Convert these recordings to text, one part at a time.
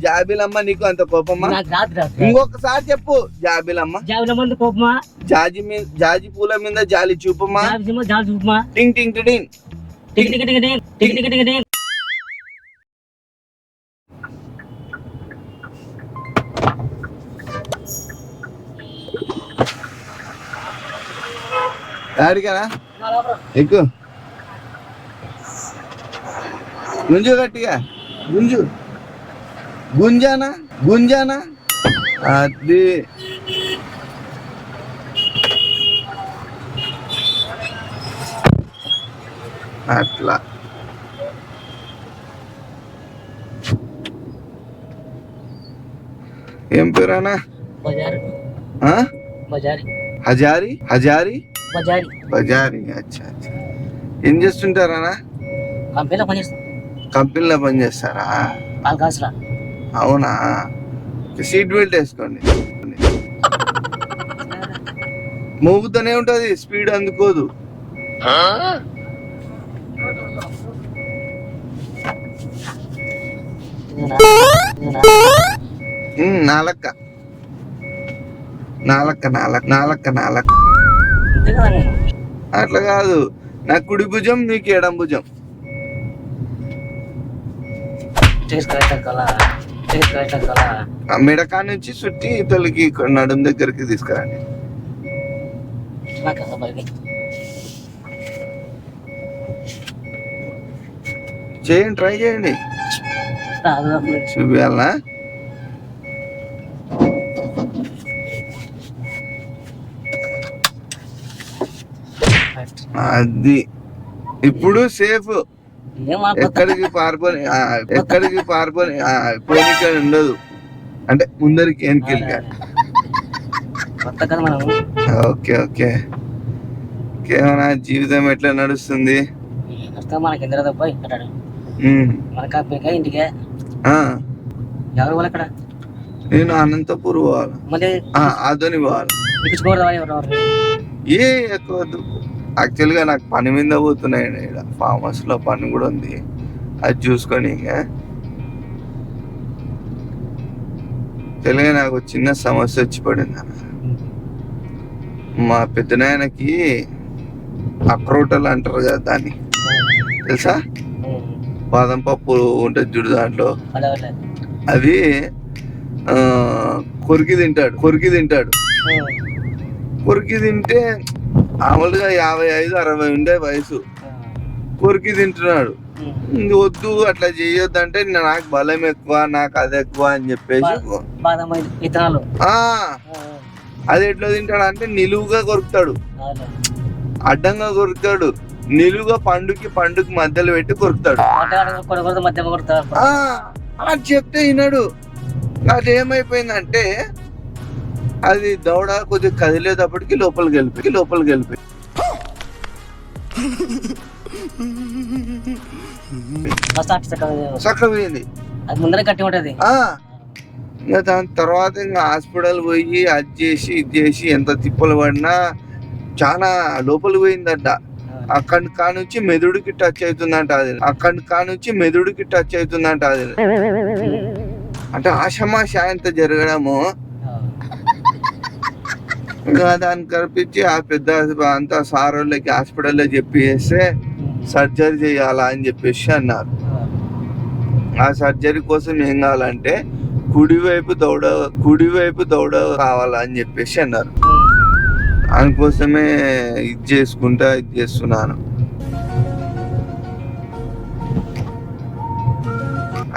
జాబిలమ్మ నీకు అంత కోపమ్మా? ఇంకొకసారి చెప్పు. జాబిలమ్మ కోపమా? జాజి పూల మీద జాలి చూపమ్మా. టింగ్ టింగ్ టింగ్ అడిగానా? ఎక్కు గుంజు గట్టిగా గుంజానా అది అట్లా. ఏం పేరానా? హజారీ. అచ్చా. ఏం చేస్తుంటారా? కంపెనీలో పనిచేస్తారా? అవునా? సీట్ బెల్ట్ వేసుకోండి. మోగుతూనే ఉంటది, స్పీడ్ అందుకోదు. నాలక్క అట్లా కాదు. నా కుడి భుజం నీకు ఎడం భుజం. మెడకా నుంచి చుట్టి తొలికి నడుం దగ్గరికి తీసుకురండి. చేయండి, ట్రై చేయండి. చూపియాలనా? అది ఇప్పుడు సేఫ్. ఎక్కడికి పారిపోని పోనీక ఉండదు. అంటే ముందరికి వెనకెళ్ళి. ఓకే. కేవనా జీవితం ఎట్లా నడుస్తుంది? నేను అనంతపూర్ పోవాలి, ఆదోని పోవాలి. ఏ ఎక్కువద్దు. యాక్చువల్ గా నాకు పని మీద పోతున్నాయండి. ఇక్కడ ఫామ్ హౌస్ లో పని కూడా ఉంది, అది చూసుకొని. తెలుగు నాకు చిన్న సమస్య వచ్చి పడింది అన్న. మా పెద్దనాయనకి అక్రోటలు అంటారు కదా, దాన్ని తెలుసా? బాదం పప్పు ఉంటుంది చూడు, దాంట్లో అది కొరికి తింటాడు. కొరికి తింటే మామూలుగా 55-60 ఉండే వయసు, కొరికి తింటున్నాడు. వద్దు అట్లా చేయొద్దు అంటే నాకు బలం ఎక్కువ, నాకు అది ఎక్కువ అని చెప్పేసి అది ఎట్లా తింటాడు అంటే నిలువుగా కొరుకుతాడు, అడ్డంగా కొరుకుతాడు, నిలువుగా పండుకి మధ్యలో పెట్టి కొరుకుతాడు. అది చెప్తే వినడు. అది ఏమైపోయిందంటే అది దౌడ కొద్దిగా కదిలేటప్పటికి లోపలికి వెళ్ళిపోయి చక్కపోయింది. దాని తర్వాత ఇంకా హాస్పిటల్ పోయి అది చేసి ఇది చేసి ఎంత తిప్పలు పడినా చాలా లోపలికి పోయిందట. అక్కడి కానుంచి మెదడుకి టచ్ అవుతుందంట అది. అంటే ఆషమాష ఎంత జరగడము. ఇంకా దాన్ని కల్పించి ఆ పెద్ద అంతా సార్ వాళ్ళకి హాస్పిటల్లో చెప్పేస్తే సర్జరీ చేయాలా అని చెప్పేసి అన్నారు. ఆ సర్జరీ కోసం ఏం కావాలంటే కుడివైపు దౌడ కావాలా అని చెప్పేసి అన్నారు. దానికోసమే ఇది చేస్తున్నాను.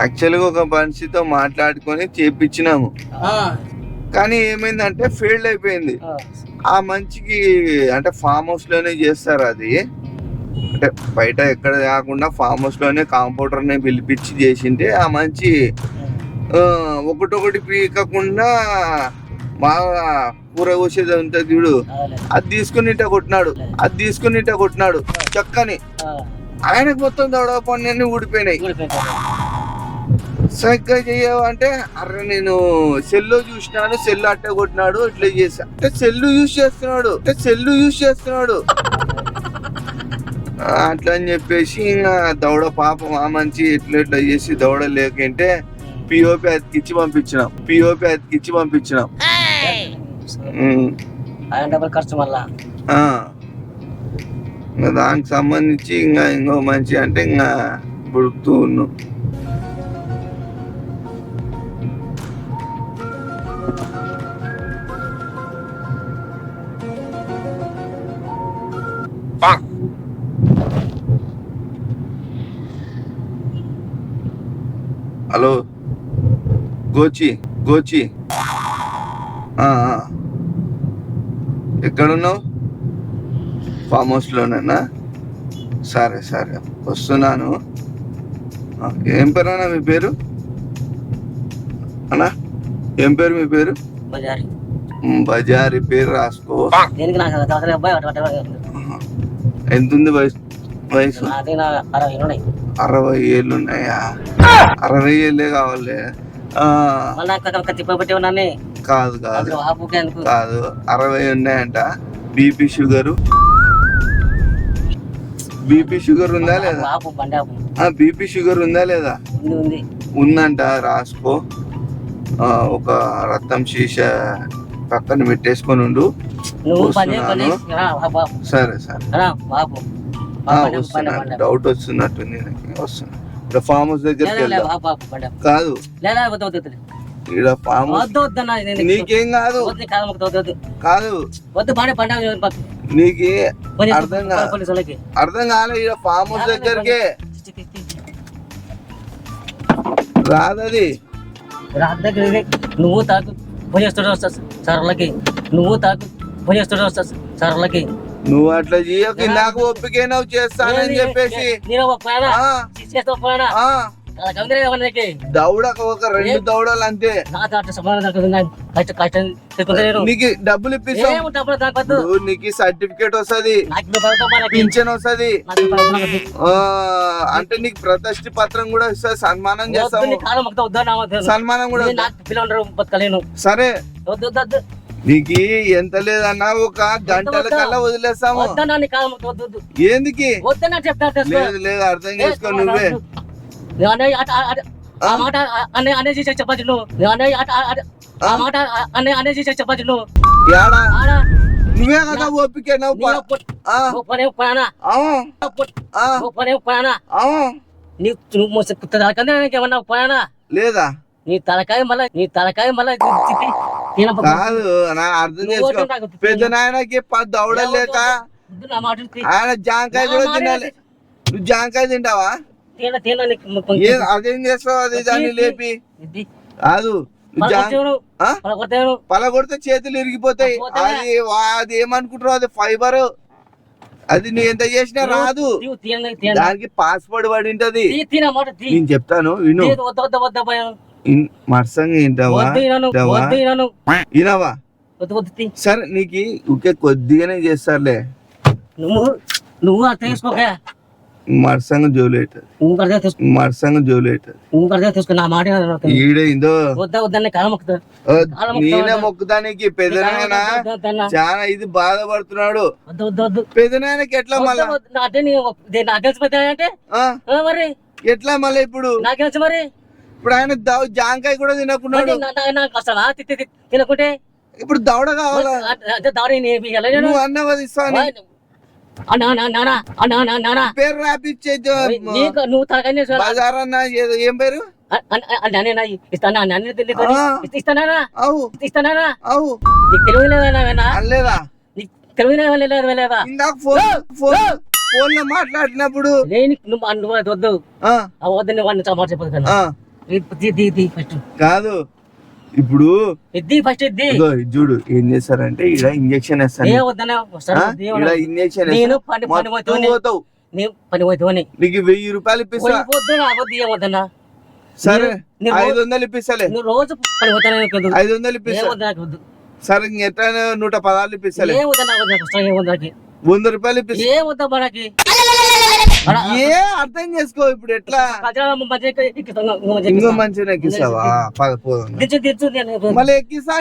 యాక్చువల్గా ఒక మనిషితో మాట్లాడుకొని చేపించినాము, కానీ ఏమైందంటే ఫెయిల్ అయిపోయింది. ఆ మంచికి అంటే ఫామ్ హౌస్ లోనే చేస్తారు అది. అంటే బయట ఎక్కడ కాకుండా ఫామ్ హౌస్ లోనే కాంపౌండర్ ని పిలిపించి చేసింటే ఆ మంచి ఒకటొకటి పీకకుండా బాగా కూర కోసేది ఉంటుంది చూడు, అది తీసుకుని ఇట్ట కొట్టినాడు చక్కని. ఆయనకు మొత్తం దొడవ పని ఊడిపోయినాయి. సరిగ్గా చెయ్యవంటే అరే నేను సెల్లో చూసినాను, సెల్ అట్టే కొట్టినాడు, ఇట్లా చేసా అంటే సెల్లు యూజ్ చేస్తున్నాడు. అట్లా అని చెప్పేసి ఇంకా దౌడ పాపం ఆ మంచి ఎట్లా చేసి దౌడ లేకంటే పిఓపి అతికిచ్చి పంపించినాం ఖర్చు మళ్ళా దానికి సంబంధించి ఇంకా ఇంకో మంచి అంటే ఇంకా బుడుకుతూ ఉన్నాం. హలో గోచి ఎక్కడున్నావు? ఫామ్ హౌస్ లోనేనా? సరే వస్తున్నాను. ఏం పేరు అన్నా మీ పేరు? అన్నా ఏం పేరు మీ పేరు? బజారి పేరు రాసుకో. ఎంత ఉంది వయసు? 60 ఏళ్ళు ఉన్నాయా? 60 ఏళ్ళే కావాలి. కాదు 60 ఉన్నాయంట. బీపీ షుగర్ ఉందా లేదా? బీపీ షుగర్ ఉందా లేదా? ఉందంట, రాసుకో. ఒక రక్తం శీష పక్కన పెట్టేసుకొని ఉండు. సరే డౌట్ వస్తున్నట్టుంది. వస్తున్నా ఫామ్ హౌస్ దగ్గరికి కాదు, ఇక్కడ ఫామ్ హౌస్ నీకేం కాదు నీకు అర్థం కాలే. ఇక్కడ ఫామ్ హౌస్ దగ్గరికి రాదది. నువ్వు తాకు సర్లకి నువ్వు అట్లా చేయకు. నాకు ఒప్పికైనావు చేస్తానని చెప్పేసి దౌడ ఒక 2 దౌడలు అంతే. నీకు డబ్బులు ఇప్పిస్తావు, నీకు సర్టిఫికేట్ వస్తుంది, పింఛన్ వస్తుంది, అంటే నీకు ప్రతిష్ఠ పత్రం కూడా ఇస్తుంది, సన్మానం చేస్తాము. సన్మానం కూడా సరే. నీకు ఎంత లేదన్నా ఒక గంటల కల్లా వదిలేస్తాము. ఏందికి లేదు అర్థం చేసుకో. నువ్వే నువ్వే కదా ఓపిక లేదా? నీ తలకాయ మళ్ళీ కాదు నా అర్థం చేసుకో. పెద్ద నాయనకి 10 దౌడలు లేక ఆయన జాంకాయ కూడా తినాలి. నువ్వు జాంకాయ తింటావా? అదేం చేస్తావు? అది దాన్ని లేపి కాదు, పలగొడితే చేతులు ఇరిగిపోతాయి. అది ఏమనుకుంటారు? అది ఫైబర్. అది నువ్వు ఎంత చేసినా రాదు. దానికి పాస్వర్డ్ పడి ఉంటది. నేను చెప్తాను విను. మర్సంగా వినవా? సరే నీకు ఊకే కొద్దిగానే చేస్తారులే. నువ్వు అర్థం చేసుకోక మర్సంగా జోలు అవుతుంది. ఈడేందో నేనే మొక్కుదానికి పెదనాయన చాలా ఇది బాధపడుతున్నాడు. పెదనాయనకి ఎట్లా మళ్ళీ మరి ఎట్లా మళ్ళీ ఇప్పుడు మరి ఇప్పుడు ఆయన జాంకాయ కూడా తినకున్నాడు. తినకుంటే ఇప్పుడు దౌడ కావాలా? నువ్వు అన్నవది ఇస్తాను పేరు రాపిచ్చే బజార్ అన్న ఏం పేరు ఇందాక ఫోన్ లో మాట్లాడినప్పుడు కాదు. ఇప్పుడు చూడు ఏం చేస్తారంటే ఇక్కడ ఇంజక్షన్ వేస్తాను. ఇంజక్షన్ నీకు 1000 రూపాయలు ఇప్పిస్తా. సరే 500 ఇప్పిస్తలే. 500 ఇప్పిస్తా. సరే ఎట్లా 116 ఇప్పిస్తలే. 100 రూపాయలు ఇప్పిస్తా. ఏ అర్థం చేసుకో. ఇప్పుడు ఎట్లా ఇంకో మంచిగా ఎక్కిస్తావా? మళ్ళీ ఎక్కిస్తా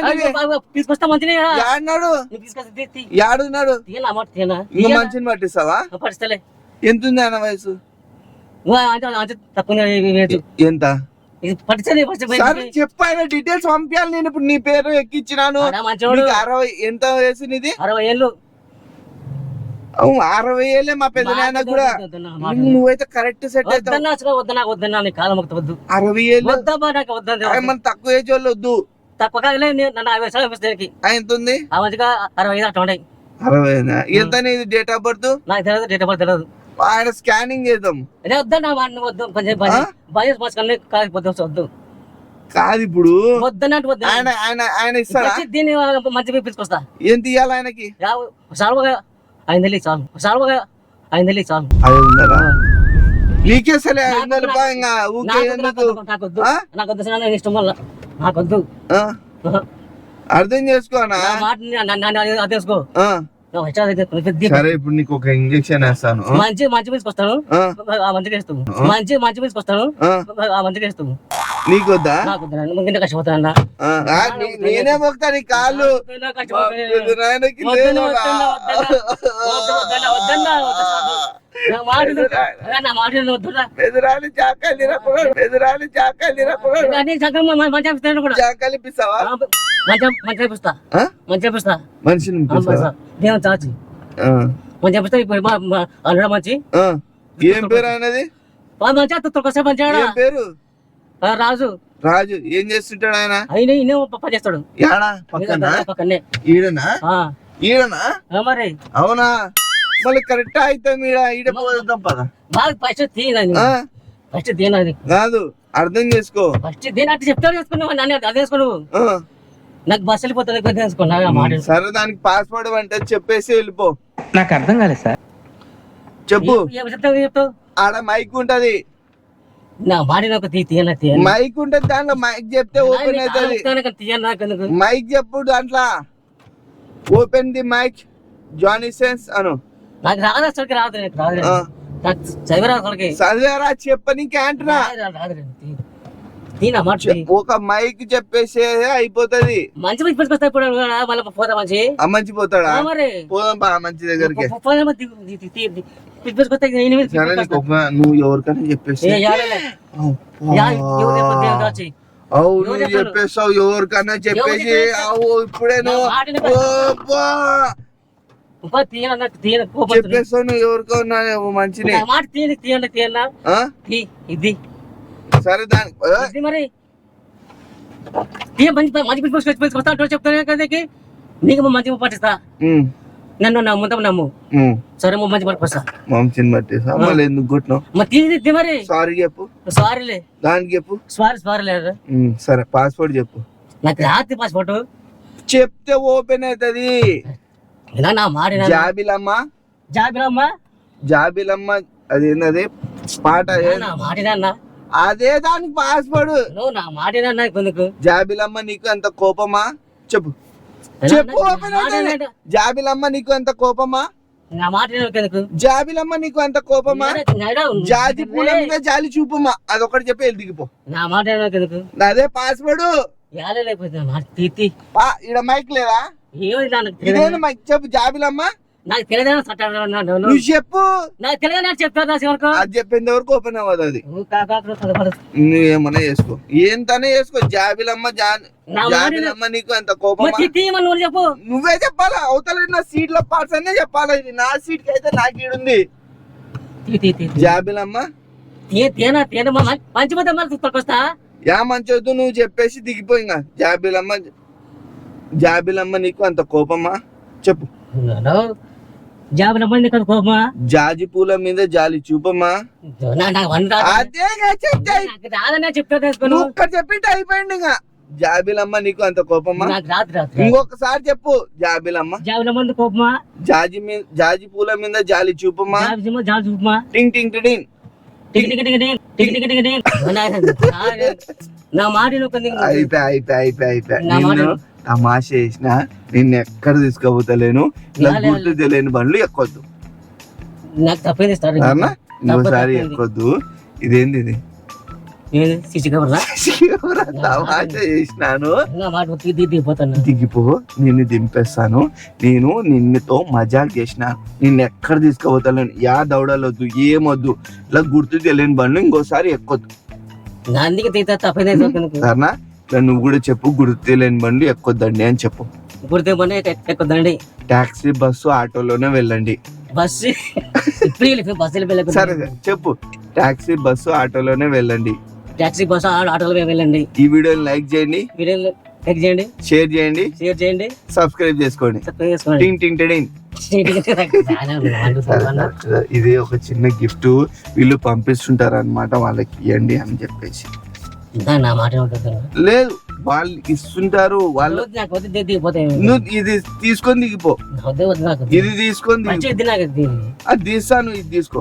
యాడున్నాడు? ఇంకో మంచిని పట్టిస్తావా? ఎంత ఉంది ఆయన వయసు? తక్కువ ఎంత? సరే చెప్పు, ఆయన డీటెయిల్స్ పంపించాలి. నేను ఇప్పుడు నీ పేరు ఎక్కించినాను. 60 ఎంత వయసు నీది? 60 ఏళ్ళు. 60 ఏళ్ళే మా పెద్ద నాయన కూడా. నువ్వైతే కరెక్ట్ సెట్ అవుతావు. వద్దన్నా 60 ఏళ్ళు మన తక్కువ ఏజ్ వాళ్ళు వద్దు. తక్కువ ఎంత ఉంది? 65 అట్లా ఉంటాయి. 60. ఎంత నీది డేట్ ఆఫ్ బర్త్? నాకు తెలియదు, డేట్ ఆఫ్ బర్త్ తెలియదు. ఆయన స్కానింగ్ చేద్దాం. వద్దన్నా వద్దు, కొంచెం వద్దు కాదు ఇప్పుడు వద్దన్నట్టు వద్దు. ఆయన ఇస్తారా? దీన్ని మంచి పిలుచుకొస్తా. ఎంత ఇవ్వాలి ఆయనకి? సాల్వగా 5 చాలు, సాల్వగా 5 చాలు. అది ఉందరా నీకే సరే 500 రూపాయలు. నాకొద్దు, ఇష్టం వల్ల నాకొద్దు. అర్థం చేసుకోనా అదేసుకో. సరే ఇప్పుడు నీకు ఒక ఇంజెక్షన్ వేస్తాను. మంచి తీసుకొస్తాను, మంచిగా వేస్తాము. మంచి తీసుకొస్తాను, మంచిగా వేస్తాము. నీకొద్దా? నాకొద్దు, కష్టపోతానన్నా. నేనే మొక్తా నీ కాళ్ళు. మనిషిని చాచి మంచి మంచి. ఏం పేరు ఆయనది? పేరు రాజు. రాజు ఏం చేస్తుంటాడు ఆయన? పని చేస్తాడు. పక్కనే ఈడనా? ఈడనా? మరి అవునా? మళ్ళీ కరెక్ట్ అయితే ఈడ పోదాం పదా. బాగా ఫస్ట్ తీయనది కాదు, అర్థం చేసుకో. ఫస్ట్ దేని చెప్తాడు చేసుకున్నావు, నన్ను అదే చేసుకోను. నాకు బస్సు వెళ్ళిపోతుంది తెలుసుకున్నా. సరే దానికి పాస్వర్డ్ అంటే చెప్పేసి వెళ్ళిపో. నాకు అర్థం కాలేదు సార్. చెప్పు. చెప్తావు ఆడ మైక్ ఉంటది. నా మాట మైక్ ఉంటది, దాంట్లో మైక్ చెప్తే ఓపెన్ అవుతుంది. మైక్ చెప్పు, దాంట్లో ఓపెన్ ది మైక్ జానీ సెన్స్ అను. నాకు రాదు, అసలుకి రాదు. చదివారా చెప్పనీకి అంటున్నా. ఒక మైక్ చెప్పేసి అయిపోతది. మంచి పిలుచుకొస్తా ఇప్పుడు మళ్ళీ పోతా. మంచి పోతాడా? పోదాం మంచి దగ్గరికి. నువ్వు ఎవరికైనా చెప్పేసి నువ్వు చెప్పేస్తావు. ఎవరికైనా చెప్పేసి ఇప్పుడే చెప్పేస్తావు. నువ్వు ఎవరికన్నా మంచిది. సరే దానికి మరి చెప్తాను నీకు మంచి పట్టిస్తా. నన్ను నమ్ము. సరే మంచి పట్టిస్తా. మంచిని పట్టిస్తా. మళ్ళీ ఎందుకు కొట్టినావు? మరి సారీ చెప్పు. సారీలే దానికి చెప్పు. సారీ లేదు. సరే పాస్పోర్ట్ చెప్పు. నాకు రాత్రి పాస్పోర్ట్ చెప్తే ఓపెన్ అవుతుంది. జాబిలమ్మ అదేంది పాట? అదే దానికి పాస్పోర్ట్. జాబిలమ్మ నీకు అంత కోపమా? చెప్పు ఓపెన్ అవుతుంది. జాబిలమ్మ నీకు అంత కోపమా? జాబిలమ్మ నీకు అంత కోపమా? జాజి పూల మీద జాలి చూపమా? అదొకటి చెప్పి వెళ్ళి దిగిపో. అదే పాస్వర్డ్. ఈడ మైక్ లేదా? ఇదేనా మైక్? చెప్పు జాబిలమ్మ. నాకు తెలియదు. నువ్వు చెప్పు. నాకు తెలియదు చెప్తా. అది చెప్పింది ఎవరికి ఓపెన్ అవ్వదు. అది నువ్వేమన్నా చేసుకో, ఏంతనే చేసుకో. జాబిలమ్మ నీకు అంత కోపం? చెప్పు. నువ్వే చెప్పాలా? అవతల నా సీట్ లో పార్ట్స్ అనే చెప్పాలా? ఇది నా సీట్ కి అయితే నాకు ఈడుంది. జాబిలమ్మ మంచి వస్తా. యా మంచి వద్దు, నువ్వు చెప్పేసి దిగిపోయింగా. జాబిలమ్మ నీకు అంత కోపమా? చెప్పు. జాజి పూల మీద జాలి చూపమా? అదేగా చెప్పింటే అయిపోయింది. ఇంకా జాబిలమ్మ నీకు అంత కోపమా? ఇంకొకసారి చెప్పు. జాబిలమ్మ కోపమా? జాజి పూల మీద జాలి చూపమా? టింగ్ టింగ్ టింగ్ అయిపోయి తమాష చేసిన. నిన్ను ఎక్కడ తీసుకోపోతలేను. గుర్తు తెలియని బండ్లు ఎక్కొద్దు. నాకు తప్పేది ఇంకోసారి ఎక్కొద్దు. ఇదేంది ఇది? సిసి కవర్లా తమాషా చేసినాను. మాట దిగిపోతాను. దిగిపో, నేను దింపేస్తాను. నేను నిన్నతో మజాక్ చేసిన, నిన్ను ఎక్కడ తీసుకుపోతాను. యా దౌడలొద్దు, ఏమొద్దు, ఇలా గుర్తు తెలియని బండ్లు ఇంకోసారి ఎక్కొద్దు. అందుకే తీతా తప్పైంది. సరేనా? ఇలా నువ్వు కూడా చెప్పు, గుర్తు తెలియని బండ్లు ఎక్కొద్దండి అని చెప్పు. గుర్తు బండి ఎక్కుద్దండి. టాక్సీ, బస్సు, ఆటోలోనే వెళ్ళండి. బస్సు బస్సులు సరే చెప్పు, టాక్సీ, బస్సు, ఆటోలోనే వెళ్ళండి. టాక్సీ, బస్సు, ఆటోలో వెళ్ళండి. ఈ వీడియోని లైక్ చేయండి, లైక్ చేయండి, షేర్ చేయండి, సబ్స్క్రైబ్ చేసుకోండి. టింగ్ టింగ్ టిడింగ్. ఇది ఒక చిన్న గిఫ్ట్ వీళ్ళు పంపిస్తుంటారు అన్నమాట, వాళ్ళకి ఇవ్వండి అని చెప్పేసి. నా మాట లేదు, వాళ్ళు ఇస్తుంటారు. వాళ్ళు నువ్వు ఇది తీసుకొని దిగిపో, ఇది తీసుకొని అది తీస్తాను, ఇది తీసుకో.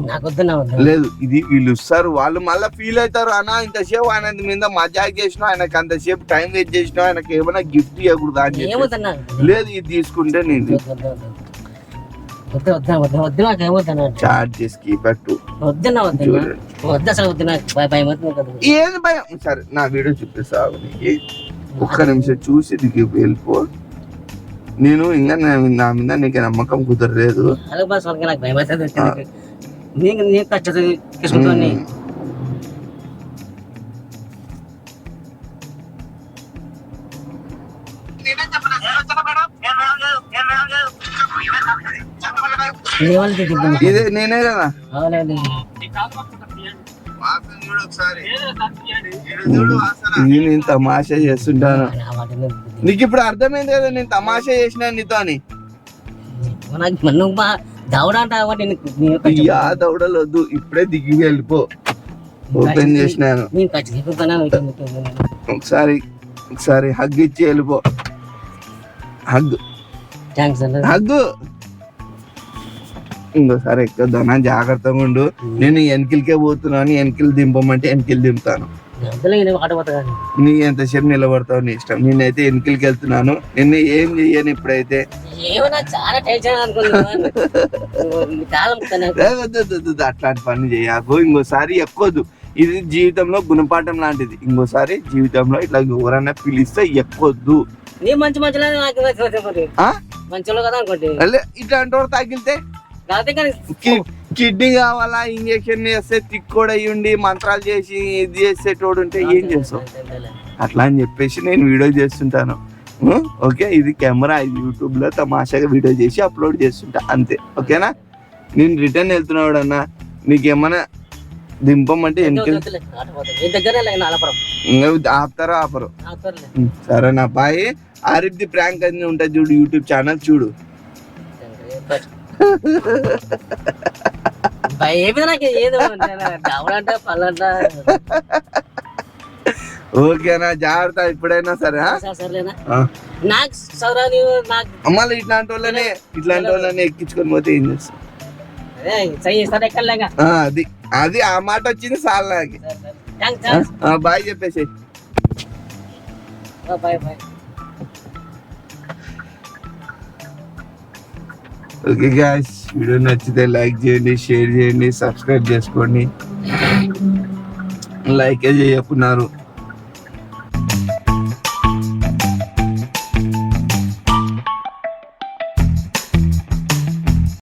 లేదు, ఇది వీళ్ళు ఇస్తారు, వాళ్ళు మళ్ళీ ఫీల్ అవుతారు. అన్న ఇంతసేపు ఆయన మీద మజాక్ చేసినా, ఆయనకి అంతసేపు టైం వేస్ట్ చేసినా, ఆయనకి ఏమైనా గిఫ్ట్ ఇవ్వకూడదు అని చెప్పి. లేదు, ఇది తీసుకుంటే నేను చార్జెస్ కి పెట్టు. ఏది భయం? సరే, నా వీడియో చూపిస్తావు నీకు. ఒక్క నిమిషం చూసి దిగి వెళ్ళిపో. నేను ఇంకా నా మీద నీకు నమ్మకం కుదరలేదు. ఇదే నేనే కదా. ఇది నేను తమాషా చేస్తుంటాను. నీకు ఇప్పుడు అర్థమైంది కదా నేను తమాషా చేసిన నీతో అని. దౌడలు వద్దు, ఇప్పుడే దిగి వెళ్ళిపో. ఓపెన్ చేసినాను. ఒకసారి హగ్ ఇచ్చి వెళ్ళిపో. హగ్ ఇంకోసారి ఎక్కొద్దానా? జాగ్రత్తగా ఉండు. నేను వెనకిలకే పోతున్నాను, వెనకిలు దింపమంటే వెనకిలు దింపుతాను. నీ ఎంతసేపు నిలబడతావు నీ ఇష్టం. నేనైతే వెనకిలకి వెళ్తున్నాను, నిన్ను ఏం చెయ్యను ఇప్పుడైతే. అట్లాంటి పని చేయకు, ఇంకోసారి ఎక్కొద్దు. ఇది జీవితంలో గుణపాఠం లాంటిది. ఇంకోసారి జీవితంలో ఇట్లా ఎవరన్నా పిలిస్తే ఎక్కొద్దు. ఇట్లాంటి వాడు తగిలితే కిడ్నీ కావాలా, ఇంజక్షన్ చేస్తే తిక్కోడు అయ్యుండి మంత్రాలు చేసి ఇది చేసేటోడు ఉంటే ఏం చేస్తావు? అట్లా అని చెప్పేసి నేను వీడియో చేస్తుంటాను. ఓకే, ఇది కెమెరా, ఇది యూట్యూబ్ లో తమాషాగా వీడియో చేసి అప్లోడ్ చేస్తుంటా అంతే. ఓకేనా? నేను రిటర్న్ వెళ్తున్నాడు అన్న, నీకేమన్నా దింపమంటే ఆపుతారో ఆపరు. సరే నా బాయ్. ఆరిఫ్ది ప్రాంక్ అని ఉంటుంది చూడు, యూట్యూబ్ ఛానల్ చూడు. ఓకేనా? జాగ్రత్త ఎప్పుడైనా సరే. మళ్ళీ ఇట్లాంటి వాళ్ళనే ఎక్కించుకొని పోతే ఏం చేస్తాం? అది ఆ మాట వచ్చింది సార్ నాకు. బాయ్ చెప్పేసి. ఓకే గాయ్స్, వీడియో నచ్చితే లైక్ చేయండి, షేర్ చేయండి, సబ్స్క్రైబ్ చేసుకోండి. లైకే చేయకున్నారు.